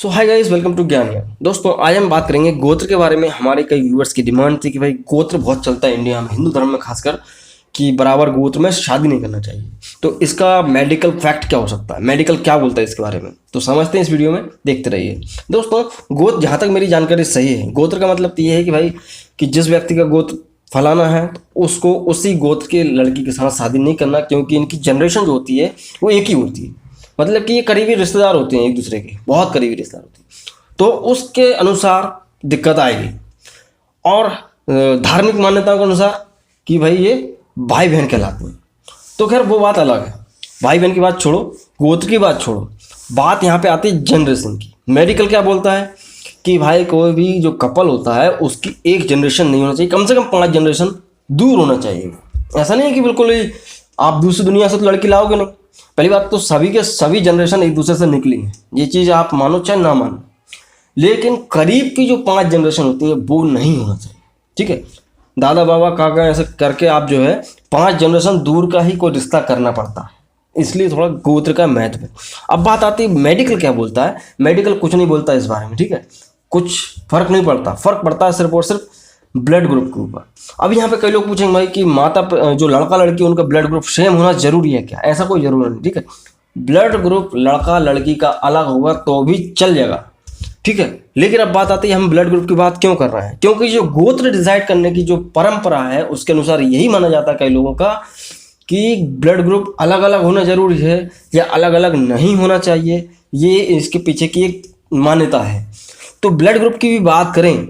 So hi guys, welcome to Gyan Gyan. दोस्तों, आज हम बात करेंगे गोत्र के बारे में। हमारे कई व्यूअर्स की डिमांड थी कि भाई गोत्र बहुत चलता है इंडिया में, हिंदू धर्म में खासकर, कि बराबर गोत्र में शादी नहीं करना चाहिए। तो इसका मेडिकल फैक्ट क्या हो सकता है, मेडिकल क्या बोलता है इसके बारे में, तो समझते हैं इस वीडियो में, देखते रहिए। दोस्तों, गोत्र, जहाँ तक मेरी जानकारी सही है, गोत्र का मतलब ये है कि भाई कि जिस व्यक्ति का गोत्र फलाना है तो उसको उसी गोत्र के लड़की के साथ शादी नहीं करना, क्योंकि इनकी जनरेशन जो होती है वो एक ही होती है। मतलब कि ये करीबी रिश्तेदार होते हैं, एक दूसरे के बहुत करीबी रिश्तेदार होते हैं, तो उसके अनुसार दिक्कत आएगी। और धार्मिक मान्यताओं के अनुसार कि भाई ये भाई बहन कहलाते हैं, तो खैर वो बात अलग है। भाई बहन की बात छोड़ो, गोत्र की बात छोड़ो, बात यहाँ पे आती है जनरेशन की। मेडिकल क्या बोलता है कि भाई कोई भी जो कपल होता है उसकी एक जनरेशन नहीं होना चाहिए, कम से कम 5 जनरेशन दूर होना चाहिए। ऐसा नहीं है कि बिल्कुल ही आप दूसरी दुनिया से तो लड़की लाओगे नहीं। पहली बात तो सभी के सभी जनरेशन एक दूसरे से निकली हैं, ये चीज़ आप मानो चाहे ना मानो, लेकिन करीब की जो 5 जनरेशन होती हैं वो नहीं होना चाहिए। ठीक है, दादा बाबा काका ऐसे करके आप जो है 5 जनरेशन दूर का ही कोई रिश्ता करना पड़ता है, इसलिए थोड़ा गोत्र का महत्व है। अब बात आती है मेडिकल क्या बोलता है। मेडिकल कुछ नहीं बोलता इस बारे में, ठीक है, कुछ फर्क नहीं पड़ता। फर्क पड़ता है सिर्फ और सिर्फ ब्लड ग्रुप के ऊपर। अब यहाँ पे कई लोग पूछेंगे भाई कि जो लड़का लड़की उनका ब्लड ग्रुप सेम होना जरूरी है क्या? ऐसा कोई जरूरी नहीं, ठीक है। ब्लड ग्रुप लड़का लड़की का अलग होगा तो भी चल जाएगा, ठीक है। लेकिन अब बात आती है हम ब्लड ग्रुप की बात क्यों कर रहे हैं, क्योंकि जो गोत्र डिसाइड करने की जो परंपरा है उसके अनुसार यही माना जाता है कई लोगों का कि ब्लड ग्रुप अलग अलग होना जरूरी है या अलग अलग नहीं होना चाहिए। ये इसके पीछे की एक मान्यता है। तो ब्लड ग्रुप की भी बात करें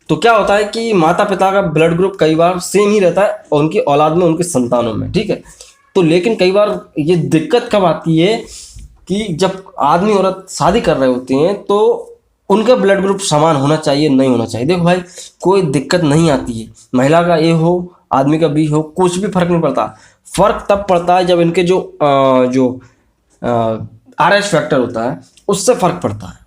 तो क्या होता है कि माता पिता का ब्लड ग्रुप कई बार सेम ही रहता है और उनकी औलाद में, उनकी संतानों में, ठीक है। तो लेकिन कई बार ये दिक्कत कब आती है कि जब आदमी औरत शादी कर रहे होते हैं तो उनका ब्लड ग्रुप समान होना चाहिए, नहीं होना चाहिए। देखो भाई, कोई दिक्कत नहीं आती है, महिला का ए हो आदमी का बी हो, कुछ भी फर्क नहीं पड़ता। फर्क तब पड़ता है जब इनके जो RH फैक्टर होता है उससे फर्क पड़ता है।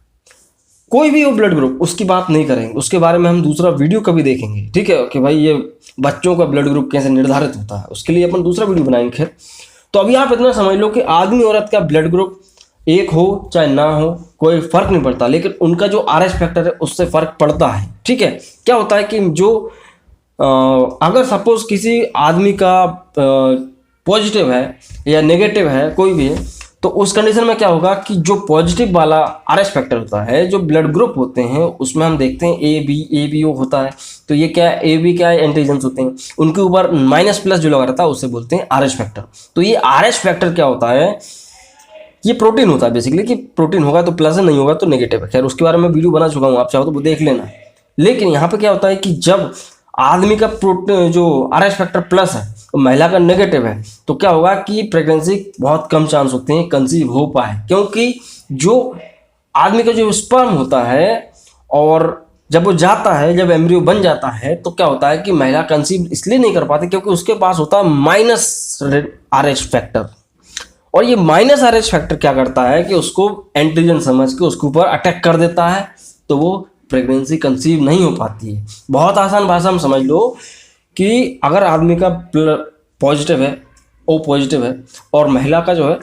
कोई भी हो ब्लड ग्रुप, उसकी बात नहीं करेंगे, उसके बारे में हम दूसरा वीडियो कभी देखेंगे, ठीक है, कि भाई ये बच्चों का ब्लड ग्रुप कैसे निर्धारित होता है, उसके लिए अपन दूसरा वीडियो बनाएंगे। खैर, तो अभी आप इतना समझ लो कि आदमी औरत का ब्लड ग्रुप एक हो चाहे ना हो कोई फर्क नहीं पड़ता, लेकिन उनका जो RH फैक्टर है उससे फर्क पड़ता है, ठीक है। क्या होता है कि जो अगर सपोज किसी आदमी का पॉजिटिव है या नेगेटिव है, कोई भी है, तो उस कंडीशन में क्या होगा कि जो पॉजिटिव वाला RH फैक्टर होता है, जो ब्लड ग्रुप होते हैं उसमें हम देखते हैं ABO होता है। तो ये क्या है, AB क्या है, एंटीजन्स होते हैं, उनके ऊपर माइनस+ जो लगा रहता है उसे बोलते हैं RH फैक्टर। तो ये RH फैक्टर क्या होता है, ये प्रोटीन होता है बेसिकली, कि प्रोटीन होगा तो प्लस है, नहीं होगा तो नेगेटिव है। खैर, उसके बारे में वीडियो बना चुका हूँ, आप चाहो तो वो देख लेना। लेकिन यहाँ पे क्या होता है कि जब आदमी का प्रोटीन जो RH फैक्टर प्लस है तो महिला का नेगेटिव है, तो क्या होगा कि प्रेगनेंसी बहुत कम चांस होते हैं कंसीव हो पाए, क्योंकि जो आदमी का जो स्पर्म होता है और जब वो जाता है, जब एम्ब्रियो बन जाता है, तो क्या होता है कि महिला कंसीव इसलिए नहीं कर पाती क्योंकि उसके पास होता है माइनस RH फैक्टर। और ये माइनस RH फैक्टर क्या करता है कि उसको एंटीजन समझ के उसके ऊपर अटैक कर देता है, तो वो प्रेगनेंसी कंसीव नहीं हो पाती है। बहुत आसान भाषा में समझ लो कि अगर आदमी का पॉजिटिव है, O पॉजिटिव है, और महिला का जो है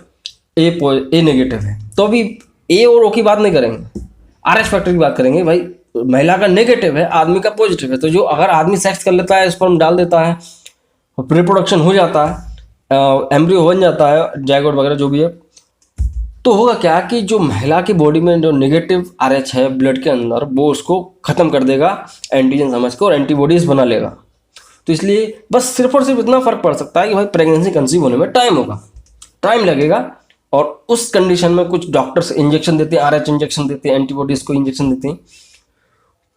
A नेगेटिव है, तो अभी A और O की बात नहीं करेंगे, RH फैक्टर की बात करेंगे। भाई, महिला का नेगेटिव है, आदमी का पॉजिटिव है, तो जो अगर आदमी सेक्स कर लेता है, स्पर्म डाल देता है, रिप्रोडक्शन हो जाता है, एम्ब्रियो बन जाता है, जायगोट वगैरह जो भी है, तो होगा क्या कि जो महिला की बॉडी में जो नेगेटिव RH है ब्लड के अंदर, वो उसको खत्म कर देगा एंटीजन समझ के और एंटीबॉडीज बना लेगा। तो इसलिए बस सिर्फ और सिर्फ इतना फर्क पड़ सकता है कि भाई प्रेगनेंसी कंसीव होने में टाइम होगा, टाइम लगेगा, और उस कंडीशन में कुछ डॉक्टर्स इंजेक्शन देते हैं, RH इंजेक्शन देते हैं, एंटीबॉडीज को इंजेक्शन देते हैं,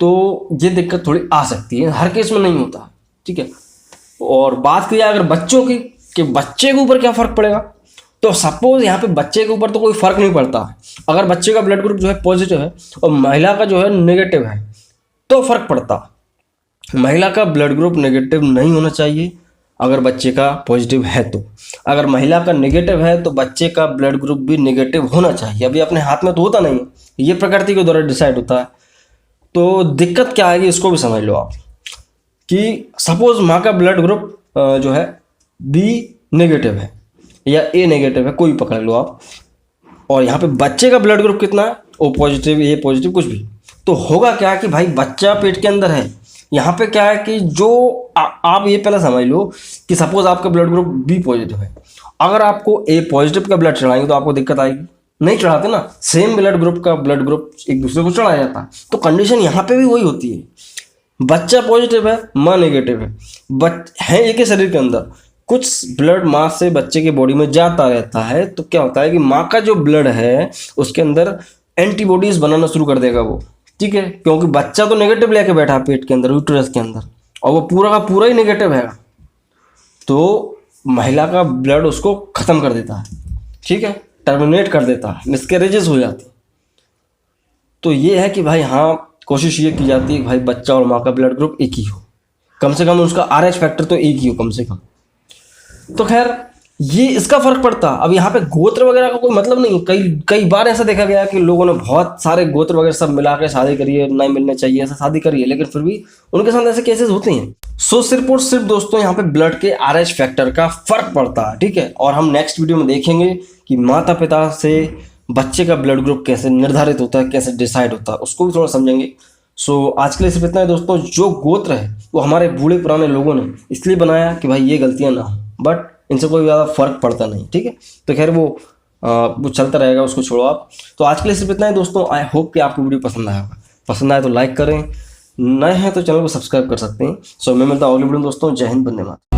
तो ये दिक्कत थोड़ी आ सकती है, हर केस में नहीं होता, ठीक है। और बात की जाए अगर बच्चों की, कि बच्चे के ऊपर क्या फ़र्क पड़ेगा, तो सपोज यहाँ पे बच्चे के ऊपर तो कोई फ़र्क नहीं पड़ता। अगर बच्चे का ब्लड ग्रुप जो है पॉजिटिव है और महिला का जो है नेगेटिव है तो फ़र्क पड़ता। महिला का ब्लड ग्रुप नेगेटिव नहीं होना चाहिए अगर बच्चे का पॉजिटिव है, तो अगर महिला का नेगेटिव है तो बच्चे का ब्लड ग्रुप भी नेगेटिव होना चाहिए। अभी अपने हाथ में तो होता नहीं है, ये प्रकृति के द्वारा डिसाइड होता है। तो दिक्कत क्या आएगी इसको भी समझ लो आप, कि सपोज माँ का ब्लड ग्रुप जो है B नेगेटिव है या A नेगेटिव है, कोई पकड़ लो आप, और यहाँ पे बच्चे का ब्लड ग्रुप कितना है ओ पॉजिटिव, ए पॉजिटिव, कुछ भी, तो होगा क्या कि भाई बच्चा पेट के अंदर है। यहाँ पे क्या है कि जो आप ये पहले समझ लो कि सपोज आपका ब्लड ग्रुप बी पॉजिटिव है, अगर आपको ए पॉजिटिव का ब्लड चढ़ाएंगे तो आपको दिक्कत आएगी, नहीं चढ़ाते ना, सेम ब्लड ग्रुप का ब्लड ग्रुप एक दूसरे को चढ़ाया जाता है। तो कंडीशन यहाँ पे भी वही होती है, बच्चा पॉजिटिव है, माँ नेगेटिव है, बट है एक ही शरीर के अंदर, कुछ ब्लड माँ से बच्चे के बॉडी में जाता रहता है, तो क्या होता है कि माँ का जो ब्लड है उसके अंदर एंटीबॉडीज बनाना शुरू कर देगा वो, ठीक है, क्योंकि बच्चा तो नेगेटिव लेके बैठा है पेट के अंदर, यूट्रस के अंदर, और वो पूरा का पूरा ही नेगेटिव है, तो महिला का ब्लड उसको खत्म कर देता है, ठीक है, टर्मिनेट कर देता है, मिसकैरेजेस हो जाती। तो ये है कि भाई हाँ, कोशिश ये की जाती है कि भाई बच्चा और माँ का ब्लड ग्रुप एक ही हो, कम से कम उसका RH फैक्टर तो एक ही हो कम से कम। तो खैर ये इसका फर्क पड़ता। अब यहाँ पे गोत्र वगैरह का कोई मतलब नहीं। कई बार ऐसा देखा गया कि लोगों ने बहुत सारे गोत्र वगैरह सब मिला के शादी करी है, नहीं मिलने चाहिए ऐसा शादी करी है, लेकिन फिर भी उनके साथ ऐसे केसेस होते हैं। सो सिर्फ और सिर्फ दोस्तों यहाँ पे ब्लड के RH फैक्टर का फर्क पड़ता है, ठीक है। और हम नेक्स्ट वीडियो में देखेंगे कि माता पिता से बच्चे का ब्लड ग्रुप कैसे निर्धारित होता है, कैसे डिसाइड होता है, उसको भी थोड़ा समझेंगे। सो आज के लिए सिर्फ इतना है दोस्तों। जो गोत्र है वो हमारे बूढ़े पुराने लोगों ने इसलिए बनाया कि भाई ये गलतियां ना हो, बट इनसे कोई ज़्यादा फर्क पड़ता नहीं, ठीक है। तो खैर वो चलता रहेगा, उसको छोड़ो आप। तो आज के लिए सिर्फ इतना है दोस्तों। आई होप कि आपको वीडियो पसंद आया होगा। पसंद आए तो लाइक करें, नए हैं तो चैनल को सब्सक्राइब कर सकते हैं। सो मैं मिलता हूँ अगली वीडियो में दोस्तों। जय हिंद, वंदे मातरम।